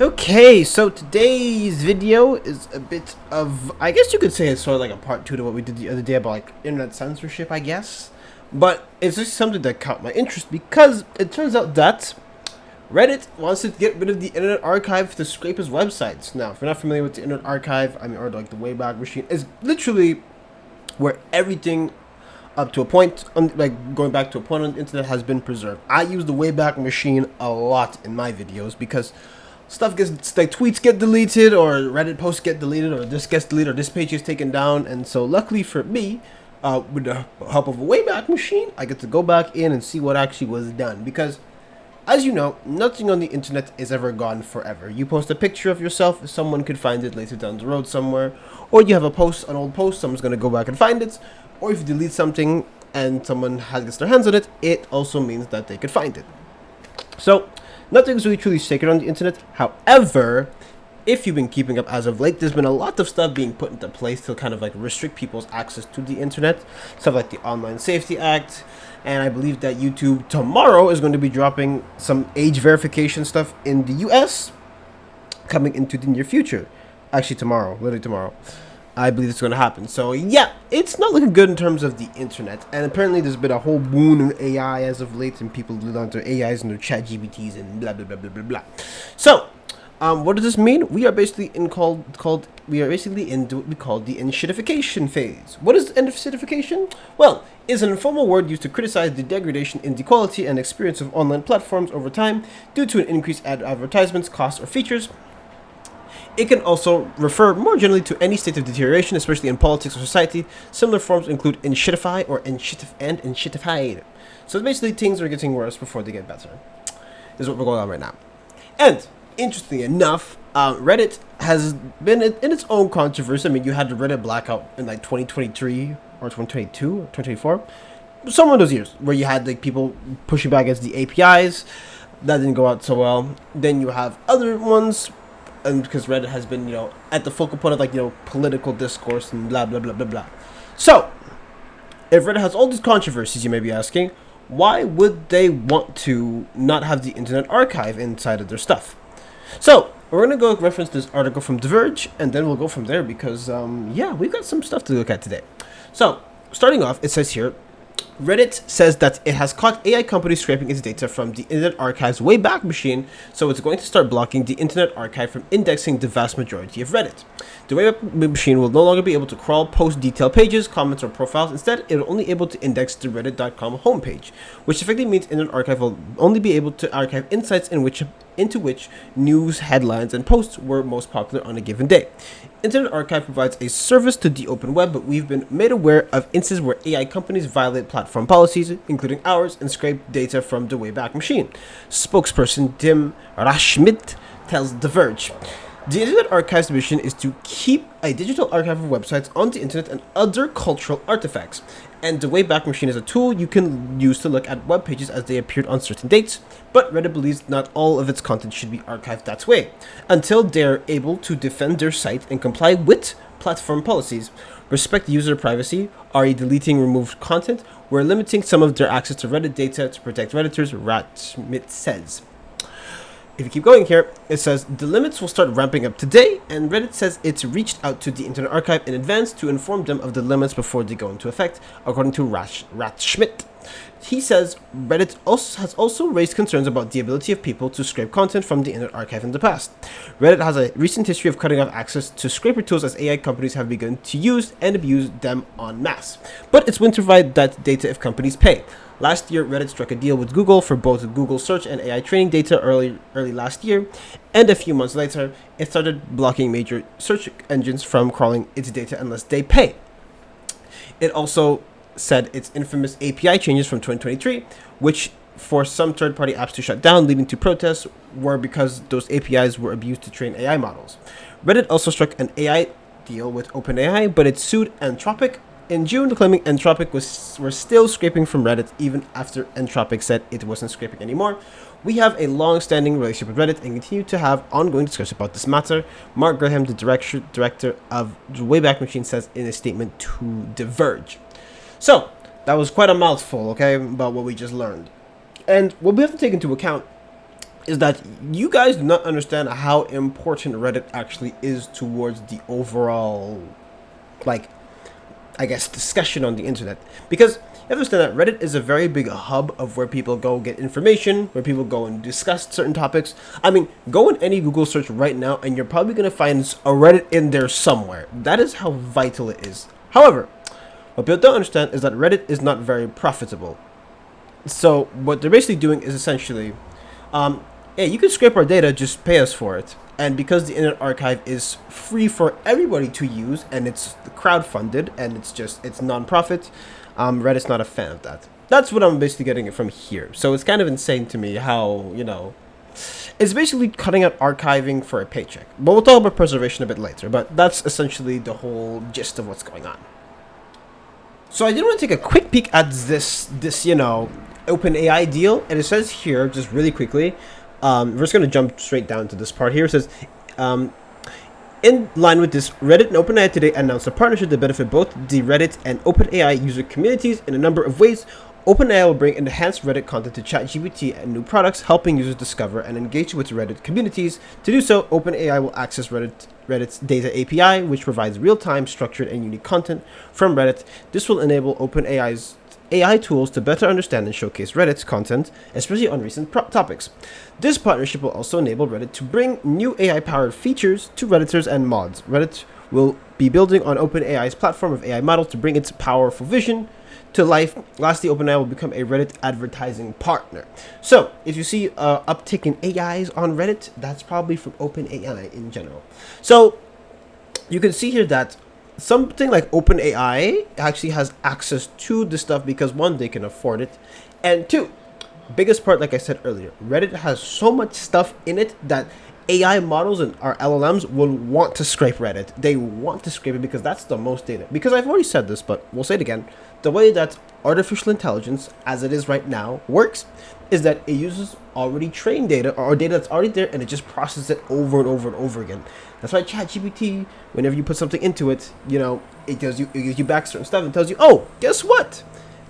Okay, so today's video is a bit of, I guess you could say it's sort of like a part two to what we did the other day about like internet censorship, I guess. But it's just something that caught my interest because it turns out that Reddit wants to get rid of the Internet Archive to scrape his websites. Now, if you're not familiar with the Internet Archive, or like the Wayback Machine, is literally where everything up to a point, like going back to a point on the internet, has been preserved. I use the Wayback Machine a lot in my videos because stuff gets, like, tweets get deleted, or Reddit posts get deleted, or this gets deleted, or this page is taken down. And so luckily for me, with the help of a Wayback Machine, I get to go back in and see what actually was done. Because as you know, nothing on the internet is ever gone forever. You post a picture of yourself, someone could find it later down the road somewhere, or you have an old post, someone's going to go back and find it, or if you delete something and someone gets their hands on it, it also means that they could find it. So nothing's really truly sacred on the internet. However, if you've been keeping up as of late, there's been a lot of stuff being put into place to kind of like restrict people's access to the internet. Stuff like the Online Safety Act, and I believe that YouTube tomorrow is going to be dropping some age verification stuff in the US coming into the near future. Actually tomorrow, literally tomorrow, I believe it's going to happen. So yeah, it's not looking good in terms of the internet. And apparently there's been a whole boon of AI as of late, and people do on their AIs and their chat GPTs and blah blah blah blah blah blah. So what does this mean? We are basically in what we call the enshittification phase. What is enshittification? Well, it's an informal word used to criticize the degradation in the quality and experience of online platforms over time due to an increased advertisements, costs, or features. It can also refer more generally to any state of deterioration, especially in politics or society. Similar forms include enshittify or enshittified. So it's basically things are getting worse before they get better. This is what we're going on right now. And interestingly enough, Reddit has been in its own controversy. I mean, you had the Reddit blackout in like 2023 or 2022 or 2024. Some of those years where you had like people pushing back against the APIs. That didn't go out so well. Then you have other ones, and because Reddit has been, at the focal point of like, political discourse and blah, blah, blah, blah, blah. So, if Reddit has all these controversies, you may be asking, why would they want to not have the Internet Archive inside of their stuff? So, we're going to go reference this article from The Verge, and then we'll go from there because, yeah, we've got some stuff to look at today. So, starting off, it says here, Reddit says that it has caught AI companies scraping its data from the Internet Archive's Wayback Machine, so it's going to start blocking the Internet Archive from indexing the vast majority of Reddit. The Wayback Machine will no longer be able to crawl, post detailed pages, comments, or profiles. Instead, it will only be able to index the reddit.com homepage, which effectively means Internet Archive will only be able to archive insights into which news, headlines, and posts were most popular on a given day. Internet Archive provides a service to the open web, but we've been made aware of instances where AI companies violate platform policies, including ours, and scrape data from the Wayback Machine. Spokesperson Tim Rashmit tells The Verge. The Internet Archive's mission is to keep a digital archive of websites on the internet and other cultural artifacts, and the Wayback Machine is a tool you can use to look at web pages as they appeared on certain dates, but Reddit believes not all of its content should be archived that way, until they're able to defend their site and comply with platform policies, respect user privacy, are deleting removed content, we're limiting some of their access to Reddit data to protect Redditors, Rashmit says. If you keep going here, it says the limits will start ramping up today, and Reddit says it's reached out to the Internet Archive in advance to inform them of the limits before they go into effect, according to Rashmit. He says Reddit has also raised concerns about the ability of people to scrape content from the Internet Archive in the past. Reddit has a recent history of cutting off access to scraper tools as AI companies have begun to use and abuse them en masse, but it's willing to provide that data if companies pay. Last year, Reddit struck a deal with Google for both Google search and AI training data early last year, and a few months later, it started blocking major search engines from crawling its data unless they pay. It also said its infamous API changes from 2023, which forced some third-party apps to shut down, leading to protests, were because those APIs were abused to train AI models. Reddit also struck an AI deal with OpenAI, but it sued Anthropic in June, claiming Anthropic were still scraping from Reddit even after Anthropic said it wasn't scraping anymore. We have a long-standing relationship with Reddit and continue to have ongoing discussion about this matter, Mark Graham, the director of the Wayback Machine, says in a statement to The Verge. So, that was quite a mouthful, okay, about what we just learned. And what we have to take into account is that you guys do not understand how important Reddit actually is towards the overall, like, I guess, discussion on the internet. Because you understand that Reddit is a very big hub of where people go get information, where people go and discuss certain topics. I mean, go in any Google search right now and you're probably going to find a Reddit in there somewhere. That is how vital it is. However, what people don't understand is that Reddit is not very profitable. So what they're basically doing is essentially, hey, you can scrape our data, just pay us for it. And because the Internet Archive is free for everybody to use, and it's crowdfunded, and it's non-profit, Reddit's not a fan of that. That's what I'm basically getting it from here. So it's kind of insane to me how, it's basically cutting out archiving for a paycheck. But we'll talk about preservation a bit later, but that's essentially the whole gist of what's going on. So I did want to take a quick peek at this OpenAI deal, and it says here, just really quickly, we're just going to jump straight down to this part here. It says, in line with this, Reddit and OpenAI today announced a partnership that benefit both the Reddit and OpenAI user communities in a number of ways. OpenAI will bring enhanced Reddit content to ChatGPT and new products, helping users discover and engage with Reddit communities. To do so, OpenAI will access Reddit's data API, which provides real-time, structured, and unique content from Reddit. This will enable OpenAI's AI tools to better understand and showcase Reddit's content, especially on recent topics. This partnership will also enable Reddit to bring new AI-powered features to Redditors and mods. Reddit will be building on OpenAI's platform of AI models to bring its powerful vision to life. Lastly, OpenAI will become a Reddit advertising partner. So, if you see uptick in AIs on Reddit, that's probably from OpenAI in general. So, you can see here that something like OpenAI actually has access to this stuff because, one, they can afford it, and two, biggest part, like I said earlier, Reddit has so much stuff in it that AI models and our LLMs will want to scrape Reddit. They want to scrape it because that's the most data. Because I've already said this, but we'll say it again. The way that artificial intelligence, as it is right now, works is that it uses already trained data or data that's already there, and it just processes it over and over and over again. That's why ChatGPT, whenever you put something into it, it gives you back certain stuff and tells you, oh, guess what?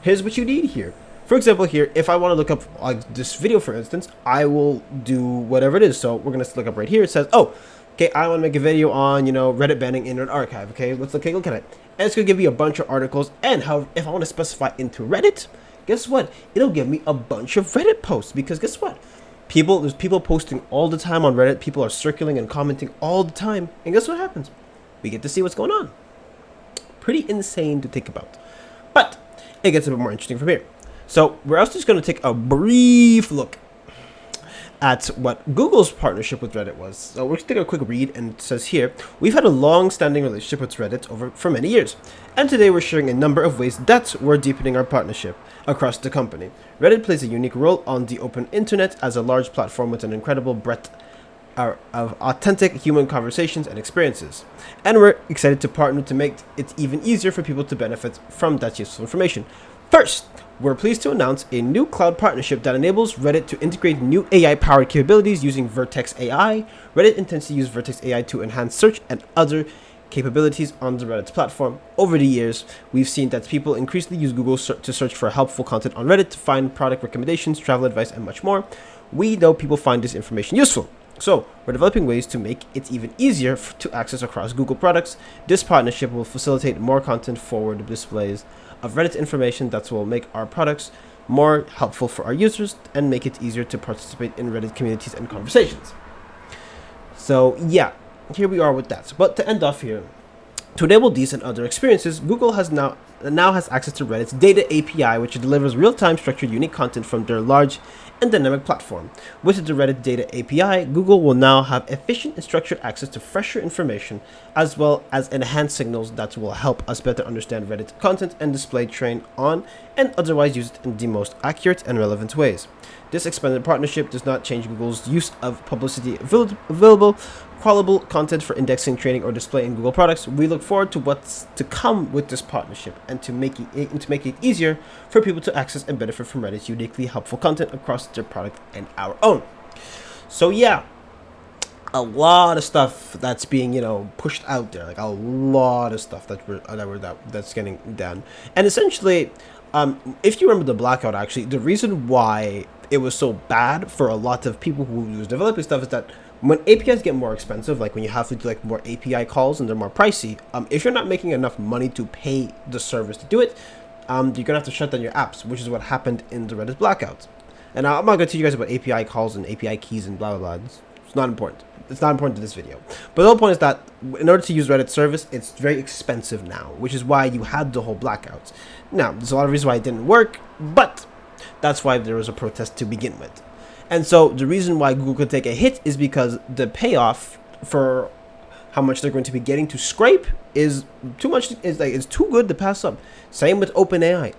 Here's what you need here. For example, here, if I want to look up this video, for instance, I will do whatever it is. So we're going to look up right here. It says, oh, okay, I want to make a video on, Reddit banning Internet Archive. Okay, let's look at it. And it's going to give you a bunch of articles. And if I want to specify into Reddit, guess what? It'll give me a bunch of Reddit posts. Because guess what? There's people posting all the time on Reddit. People are circling and commenting all the time. And guess what happens? We get to see what's going on. Pretty insane to think about. But it gets a bit more interesting from here. So we're also just going to take a brief look at what Google's partnership with Reddit was. So we're going to take a quick read, and it says here, we've had a long-standing relationship with Reddit for many years, and today we're sharing a number of ways that we're deepening our partnership across the company. Reddit plays a unique role on the open internet as a large platform with an incredible breadth of authentic human conversations and experiences. And we're excited to partner to make it even easier for people to benefit from that useful information. First, we're pleased to announce a new cloud partnership that enables Reddit to integrate new AI-powered capabilities using Vertex AI. Reddit intends to use Vertex AI to enhance search and other capabilities on the Reddit's platform. Over the years, we've seen that people increasingly use Google to search for helpful content on Reddit to find product recommendations, travel advice, and much more. We know people find this information useful. So, we're developing ways to make it even easier to access across Google products. This partnership will facilitate more content-forward displays of Reddit information that will make our products more helpful for our users and make it easier to participate in Reddit communities and conversations. So, yeah, here we are with that. But to end off here, to enable these and other experiences, Google has now has access to Reddit's data API, which delivers real-time structured unique content from their large and dynamic platform. With the Reddit data API, Google will now have efficient and structured access to fresher information, as well as enhanced signals that will help us better understand Reddit content and display train on and otherwise use it in the most accurate and relevant ways. This expanded partnership does not change Google's use of publicity available, crawlable content for indexing, training, or display in Google products. We look forward to what's to come with this partnership and to make it easier for people to access and benefit from Reddit's uniquely helpful content across their product and our own. So yeah, a lot of stuff that's being pushed out there, like a lot of stuff that's getting done. And essentially, if you remember the blackout, actually, the reason why it was so bad for a lot of people who was developing stuff is that when APIs get more expensive, like when you have to do like more API calls and they're more pricey, if you're not making enough money to pay the service to do it, you're gonna have to shut down your apps, which is what happened in the Reddit blackout. And I'm not gonna teach you guys about API calls and API keys and blah blah blah. It's not important. It's not important to this video. But the whole point is that in order to use Reddit service, it's very expensive now, which is why you had the whole blackout. Now, there's a lot of reasons why it didn't work, but that's why there was a protest to begin with. And so the reason why Google could take a hit is because the payoff for how much they're going to be getting to scrape is too much. It's too good to pass up. Same with OpenAI.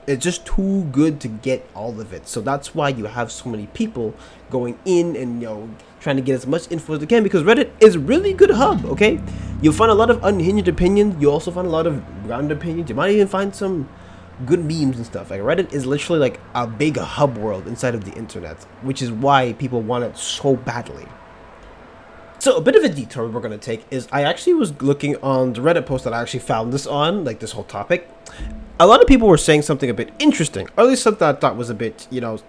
It's just too good to get all of it. So that's why you have so many people going in and trying to get as much info as they can, because Reddit is a really good hub. Okay, you'll find a lot of unhinged opinions. You also find a lot of grounded opinions. You might even find some good memes and stuff. Like Reddit is literally like a big hub world inside of the internet, which is why people want it so badly. So a bit of a detour we're going to take is I actually was looking on the Reddit post that I actually found this on, like this whole topic. A lot of people were saying something a bit interesting, or at least something I thought was a bit, was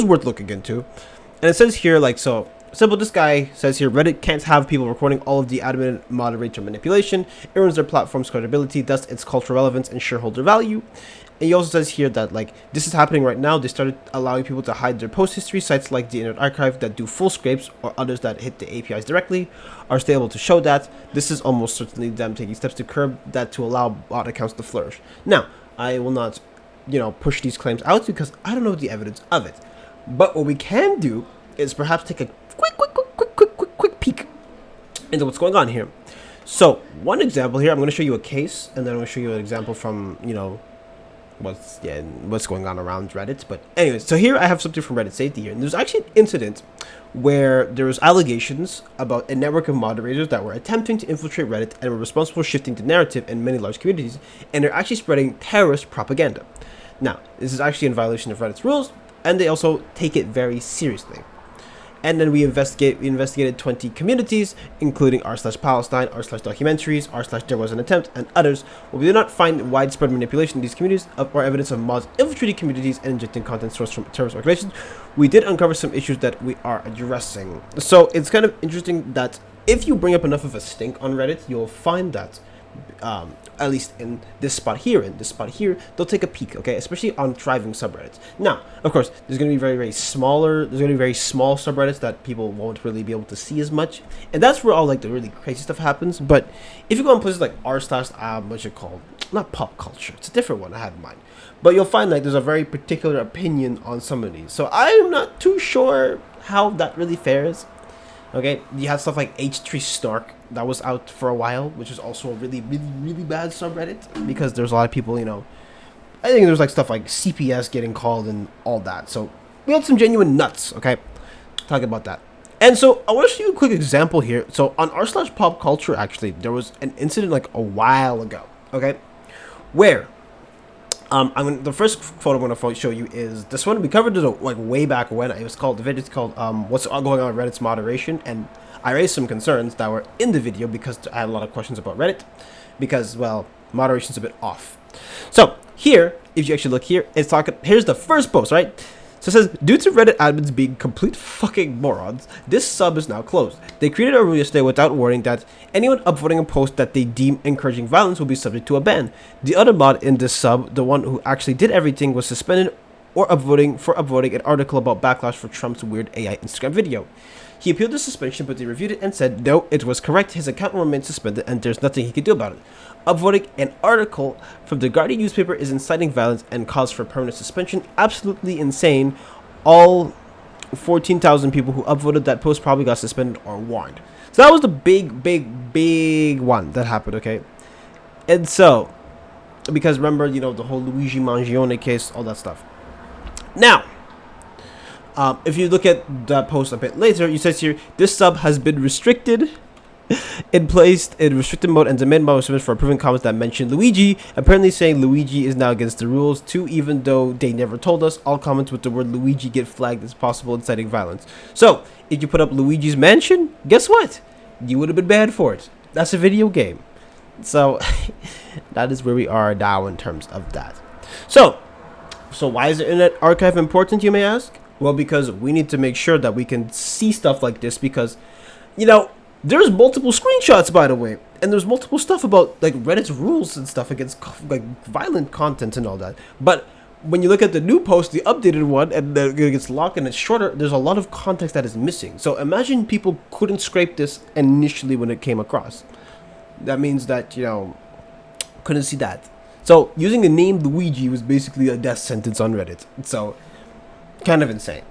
worth looking into. And it says here, like, so simple, this guy says here, Reddit can't have people recording all of the admin moderator manipulation. It ruins their platform's credibility, thus its cultural relevance and shareholder value. And he also says here that, like, this is happening right now. They started allowing people to hide their post history. Sites like the Internet Archive that do full scrapes, or others that hit the APIs directly, are still able to show that. This is almost certainly them taking steps to curb that to allow bot accounts to flourish. Now, I will not, push these claims out because I don't know the evidence of it. But what we can do is perhaps take a quick peek into what's going on here. So, one example here, I'm going to show you a case, and then I'm going to show you an example from, what's going on around Reddit. But anyways, so here I have something from Reddit safety here, and there's actually an incident where there was allegations about a network of moderators that were attempting to infiltrate Reddit and were responsible for shifting the narrative in many large communities, and they're actually spreading terrorist propaganda. Now, this is actually in violation of Reddit's rules, and they also take it very seriously. And then we investigated 20 communities, including r/Palestine, r/documentaries, r/there was an attempt, and others. But we did not find widespread manipulation in these communities or evidence of mods infiltrating communities and injecting content sourced from terrorist organizations. We did uncover some issues that we are addressing. So it's kind of interesting that if you bring up enough of a stink on Reddit, you'll find that at least in this spot here, they'll take a peek, okay, especially on thriving subreddits. Now, of course, there's going to be very small subreddits that people won't really be able to see as much, and that's where all like the really crazy stuff happens. But if you go on places like what's it called, not pop culture, it's a different one I had in mind, but you'll find like there's a very particular opinion on some of these, so I'm not too sure how that really fares. Okay, you have stuff like H3 Snark that was out for a while, which is also a really bad subreddit because there's a lot of people, I think there's like stuff like CPS getting called and all that. So we had some genuine nuts, okay? Talking about that. And so I want to show you a quick example here. So on r/pop culture, actually, there was an incident like a while ago, okay? Where the first photo I'm going to show you is this one. We covered it like way back when. It was called, the video is called what's going on with Reddit's moderation, and I raised some concerns that were in the video because I had a lot of questions about Reddit because, well, moderation's a bit off. So here, if you actually look here, it's talking, here's the first post, right? So it says, due to Reddit admins being complete fucking morons, this sub is now closed. They created a rule yesterday without warning that anyone upvoting a post that they deem encouraging violence will be subject to a ban. The other mod in this sub, the one who actually did everything, was suspended for upvoting an article about backlash for Trump's weird AI Instagram video. He appealed the suspension, but they reviewed it and said, no, it was correct. His account will remain suspended and there's nothing he could do about it. Upvoting an article from the Guardian newspaper is inciting violence and cause for permanent suspension. Absolutely insane. All 14,000 people who upvoted that post probably got suspended or warned. So that was the big one that happened, okay? And so, because remember, the whole Luigi Mangione case, all that stuff. Now, if you look at that post a bit later, it says here, this sub has been restricted placed in restricted mode and demand mode for approving comments that mention Luigi, apparently saying Luigi is now against the rules too, even though they never told us. All comments with the word Luigi get flagged as possible inciting violence. So, if you put up Luigi's Mansion, guess what? You would have been banned for it. That's a video game. So, that is where we are now in terms of that. So why is the Internet Archive important, you may ask? Well, because we need to make sure that we can see stuff like this because, you know, there's multiple screenshots, by the way, and there's multiple stuff about like Reddit's rules and stuff against like violent content and all that. But when you look at the new post, the updated one, and then it gets locked and it's shorter, there's a lot of context that is missing. So imagine people couldn't scrape this initially when it came across. That means that, you know, couldn't see that. So using the name Luigi was basically a death sentence on Reddit. So kind of insane.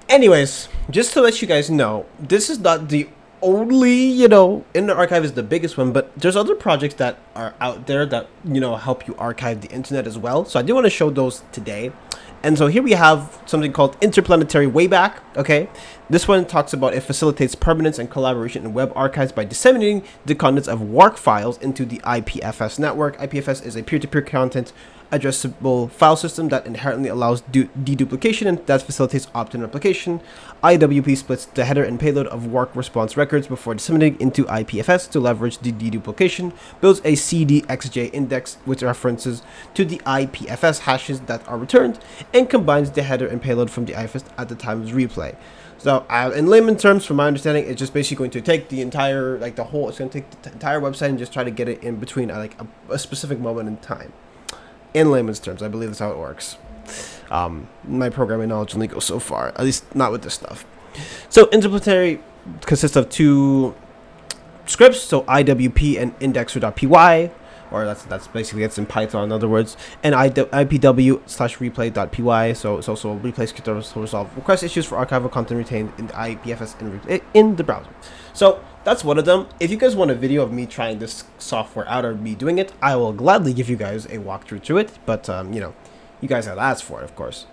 Anyways, just to let you guys know, this is not the only, you know, Internet Archive is the biggest one, but there's other projects that are out there that, you know, help you archive the internet as well. So I do want to show those today. And so here we have something called Interplanetary Wayback, okay? This one talks about it facilitates permanence and collaboration in web archives by disseminating the contents of WARC files into the IPFS network. IPFS is a peer-to-peer content addressable file system that inherently allows deduplication and that facilitates opt-in replication. IWP splits the header and payload of WARC response records before disseminating into IPFS to leverage the deduplication, builds a CDXJ index with references to the IPFS hashes that are returned, and combines the header and payload from the IPFS at the time of replay. So in layman terms, from my understanding, it's just basically going to take the entire, like the whole, it's going to take the entire website and just try to get it in between like a specific moment in time. In layman's terms, I believe that's how it works. My programming knowledge only goes so far, at least not with this stuff. So Interplanetary consists of two scripts, so IWP and indexer.py, or that's basically, it's in Python in other words, and IPW/replay.py, so it's also a replay script that will resolve request issues for archival content retained in the IPFS in the browser. So that's one of them. If you guys want a video of me trying this software out or me doing it, I will gladly give you guys a walkthrough to it, but you know, you guys have to ask for it, of course.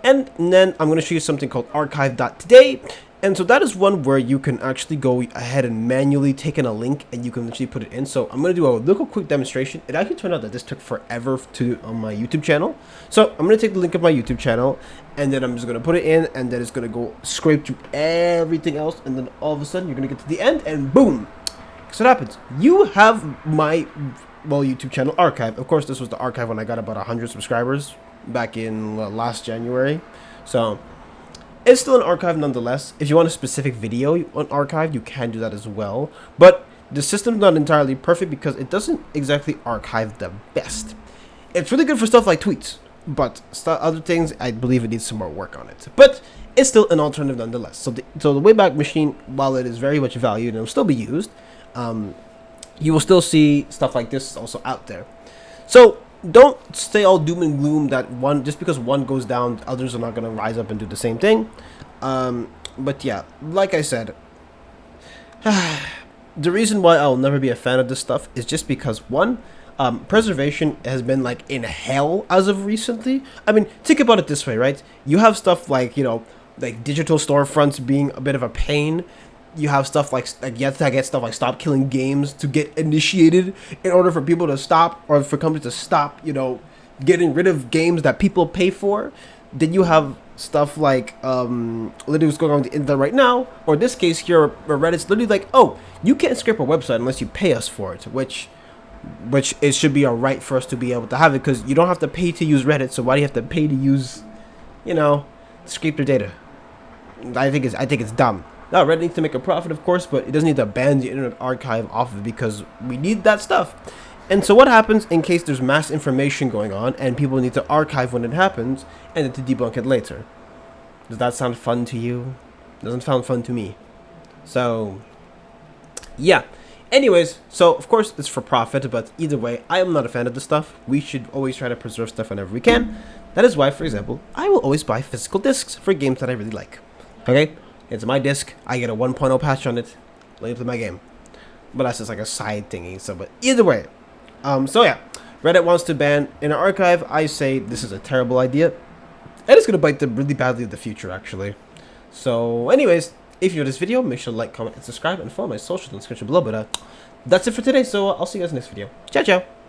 And then I'm going to show you something called archive.today. And so that is one where you can actually go ahead and manually take in a link and you can actually put it in. So I'm going to do a little quick demonstration. It actually turned out that this took forever to do on my YouTube channel. So I'm going to take the link of my YouTube channel and then I'm just going to put it in and then it's going to go scrape through everything else. And then all of a sudden you're going to get to the end and boom. So what happens? You have my, well, YouTube channel archive. Of course, this was the archive when I got about 100 subscribers back in last January. So it's still an archive nonetheless. If you want a specific video on archive, you can do that as well. But the system's not entirely perfect because it doesn't exactly archive the best. It's really good for stuff like tweets, but other things, I believe it needs some more work on it. But it's still an alternative nonetheless. So the Wayback Machine, while it is very much valued and will still be used, you will still see stuff like this also out there. So don't stay all doom and gloom that just because one goes down, others are not going to rise up and do the same thing. But yeah, like I said, the reason why I'll never be a fan of this stuff is just because, one, preservation has been like in hell as of recently. I mean, think about it this way, right? You have stuff like, you know, like digital storefronts being a bit of a pain. You have stuff like you have to get stuff like stop killing games to get initiated in order for people to stop, or for companies to stop, you know, getting rid of games that people pay for. Then you have stuff like literally what's going on with the internet right now, or in this case here, where Reddit's literally like, oh, you can't scrape our website unless you pay us for it, which it should be a right for us to be able to have it, because you don't have to pay to use Reddit, so why do you have to pay to use, you know, scrape their data? I think it's dumb. Now, Reddit needs to make a profit, of course, but it doesn't need to ban the Internet Archive off of it because we need that stuff. And so what happens in case there's mass information going on and people need to archive when it happens and then to debunk it later? Does that sound fun to you? Doesn't sound fun to me. So, yeah. Anyways, so of course it's for profit, but either way, I am not a fan of this stuff. We should always try to preserve stuff whenever we can. That is why, for example, I will always buy physical discs for games that I really like. Okay? It's my disc. I get a 1.0 patch on it. Let me play my game. But that's just like a side thingy. So, but either way. So yeah. Reddit wants to ban Internet Archive. I say this is a terrible idea. And it's going to bite them really badly in the future, actually. So, anyways, if you enjoyed this video, make sure to like, comment, and subscribe. And follow my socials in the description below. But that's it for today. So, I'll see you guys in the next video. Ciao, ciao.